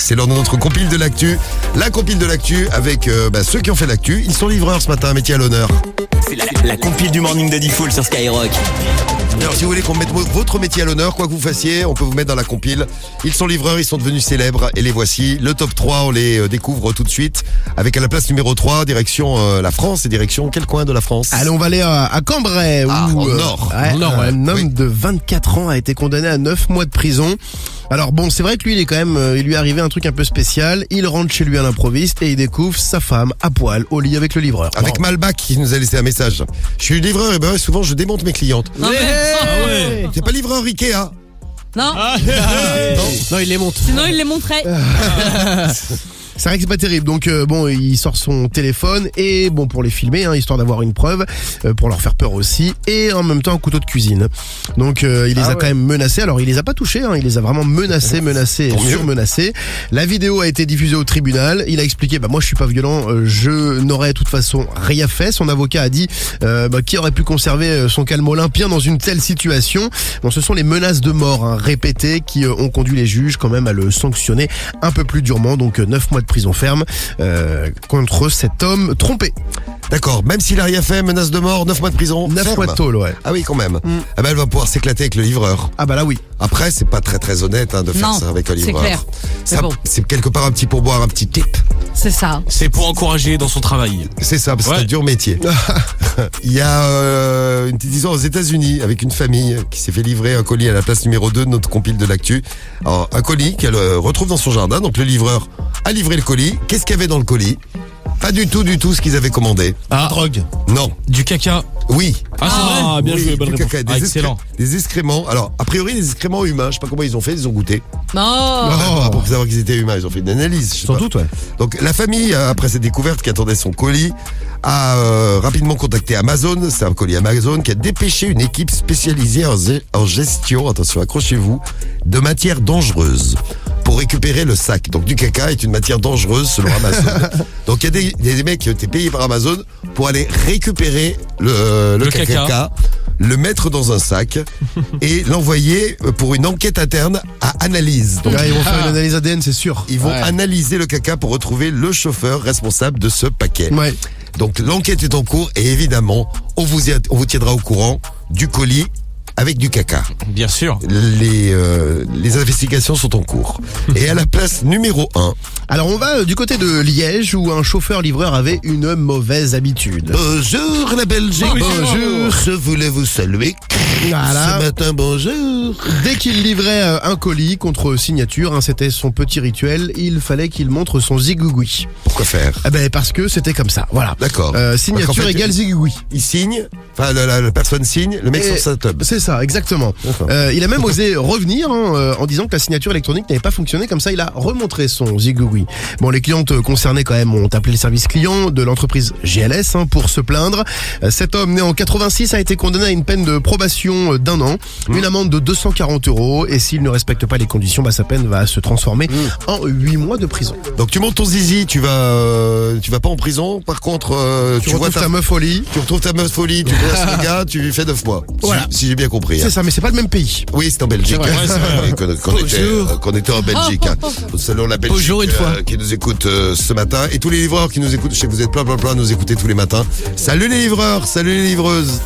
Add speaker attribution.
Speaker 1: C'est l'heure de notre compile de l'actu. La compile de l'actu avec ceux qui ont fait l'actu. Ils sont livreurs ce matin, métier à l'honneur.
Speaker 2: C'est la compile du Morning de Diffoul sur Skyrock.
Speaker 1: Alors si vous voulez qu'on mette votre métier à l'honneur, quoi que vous fassiez, on peut vous mettre dans la compile. Ils sont livreurs, ils sont devenus célèbres et les voici. Le top 3, on les découvre tout de suite. Avec à la place numéro 3, direction la France et direction quel coin de la France?
Speaker 3: Allez, on va aller à Cambrai.
Speaker 1: Au nord.
Speaker 3: Un homme
Speaker 1: Oui.
Speaker 3: de 24 ans a été condamné à 9 mois de prison. Alors bon, c'est vrai que lui, il lui est arrivé un truc un peu spécial. Il rentre chez lui à l'improviste et il découvre sa femme à poil au lit avec le livreur.
Speaker 1: Avec Malbac qui nous a laissé un message. Je suis livreur et souvent je démonte mes clientes. T'es pas livreur Ikea?
Speaker 4: Non,
Speaker 3: Non, il les monte.
Speaker 4: sinon il les montrait.
Speaker 3: C'est vrai que c'est pas terrible. Donc il sort son téléphone et pour les filmer, histoire d'avoir une preuve, pour leur faire peur aussi, et en même temps un couteau de cuisine. Donc il les a quand même menacés. Alors il les a pas touchés, il les a vraiment menacés et surmenacés. La vidéo a été diffusée au tribunal. Il a expliqué moi je suis pas violent, je n'aurais de toute façon rien fait. Son avocat a dit qui aurait pu conserver son calme olympien dans une telle situation. Bon, ce sont les menaces de mort répétées qui ont conduit les juges quand même à le sanctionner un peu plus durement. Donc 9 mois de prison ferme contre cet homme trompé.
Speaker 1: D'accord, même s'il a rien fait, menace de mort, 9 mois de prison.
Speaker 3: 9
Speaker 1: ferme.
Speaker 3: mois de tôle, ouais.
Speaker 1: Ah oui, quand même. Elle va pouvoir s'éclater avec le livreur.
Speaker 3: Ah bah là oui.
Speaker 1: Après, c'est pas très honnête de faire
Speaker 4: Non,
Speaker 1: ça avec un
Speaker 4: c'est
Speaker 1: livreur.
Speaker 4: clair. C'est
Speaker 1: Ça,
Speaker 4: bon.
Speaker 1: c'est quelque part un petit pourboire, un petit tip.
Speaker 4: C'est ça.
Speaker 5: C'est pour encourager dans son travail.
Speaker 1: C'est ça, parce que c'est
Speaker 5: Ouais.
Speaker 1: un dur métier. Il y a une petite histoire aux États-Unis avec une famille qui s'est fait livrer un colis à la place numéro 2 de notre compile de l'actu. Alors, un colis qu'elle retrouve dans son jardin. Donc le livreur a livré le colis. Qu'est-ce qu'il y avait dans le colis? Pas du tout ce qu'ils avaient commandé.
Speaker 5: Ah,
Speaker 3: Drogue.
Speaker 1: Non.
Speaker 5: du caca.
Speaker 1: Oui.
Speaker 5: Ah, c'est vrai. Bien
Speaker 1: Oui,
Speaker 5: joué, bonne
Speaker 1: du
Speaker 5: réponse.
Speaker 1: caca,
Speaker 5: Ah, excellent.
Speaker 1: des excréments. Alors, a priori, des excréments humains. Je sais pas comment ils ont fait. Ils ont goûté.
Speaker 4: Non.
Speaker 1: Pour savoir qu'ils étaient humains. Ils ont fait une analyse. Je sais
Speaker 3: Sans
Speaker 1: pas.
Speaker 3: doute, ouais.
Speaker 1: Donc la famille, après cette découverte qui attendait son colis, a rapidement contacté Amazon. C'est un colis Amazon qui a dépêché une équipe spécialisée en gestion, attention, accrochez-vous, de matières dangereuses pour récupérer le sac. Donc du caca est une matière dangereuse selon Amazon. Donc il y a des mecs qui ont été payés par Amazon pour aller récupérer le caca, le mettre dans un sac et l'envoyer pour une enquête interne à analyse. Donc
Speaker 3: Là, ils vont faire une analyse ADN, c'est sûr.
Speaker 1: ils vont analyser le caca pour retrouver le chauffeur responsable de ce paquet.
Speaker 3: Ouais.
Speaker 1: Donc l'enquête est en cours et évidemment, on vous tiendra au courant du colis avec du caca.
Speaker 5: Bien sûr.
Speaker 1: Les investigations sont en cours. Et à la place numéro 1,
Speaker 3: Alors on va du côté de Liège où un chauffeur-livreur avait une mauvaise habitude.
Speaker 1: bonjour la Belgique, bonjour, je voulais vous saluer.
Speaker 3: Voilà.
Speaker 1: Ce matin, bonjour.
Speaker 3: Dès qu'il livrait un colis contre signature, c'était son petit rituel, il fallait qu'il montre son zigouigoui.
Speaker 1: Pourquoi faire?
Speaker 3: Parce que c'était comme ça, voilà.
Speaker 1: D'accord.
Speaker 3: Signature
Speaker 1: Parce qu'en fait,
Speaker 3: égale zigouigoui.
Speaker 1: Il signe, enfin la personne signe, le mec
Speaker 3: Et-
Speaker 1: sur sa tub.
Speaker 3: C'est ça, exactement.
Speaker 1: D'accord.
Speaker 3: Il a même osé revenir en disant que la signature électronique n'avait pas fonctionné. Comme ça, il a remontré son zigouigoui. Bon, les clientes concernées quand même ont appelé le service client de l'entreprise GLS pour se plaindre. Cet homme né en 86 a été condamné à une peine de probation d'1 an, une amende de 240 € et s'il ne respecte pas les conditions, sa peine va se transformer en 8 mois de prison.
Speaker 1: Donc tu montes ton zizi, tu vas pas en prison. Par contre,
Speaker 3: Tu retrouves ta meuf au lit.
Speaker 1: tu retrouves ta meuf folie, tu laisses le gars, tu lui fais 9 mois.
Speaker 3: Voilà.
Speaker 1: Si j'ai bien compris.
Speaker 3: C'est ça, mais c'est pas le même pays.
Speaker 1: Oui, c'est en Belgique.
Speaker 3: C'est vrai.
Speaker 5: Ouais, c'est vrai.
Speaker 1: Qu'on était en Belgique. Selon la Belgique
Speaker 5: Bonjour une fois.
Speaker 1: qui nous écoute ce matin. Et tous les livreurs qui nous écoutent, je sais que vous êtes plein à nous écouter tous les matins. Salut les livreurs, salut les livreuses.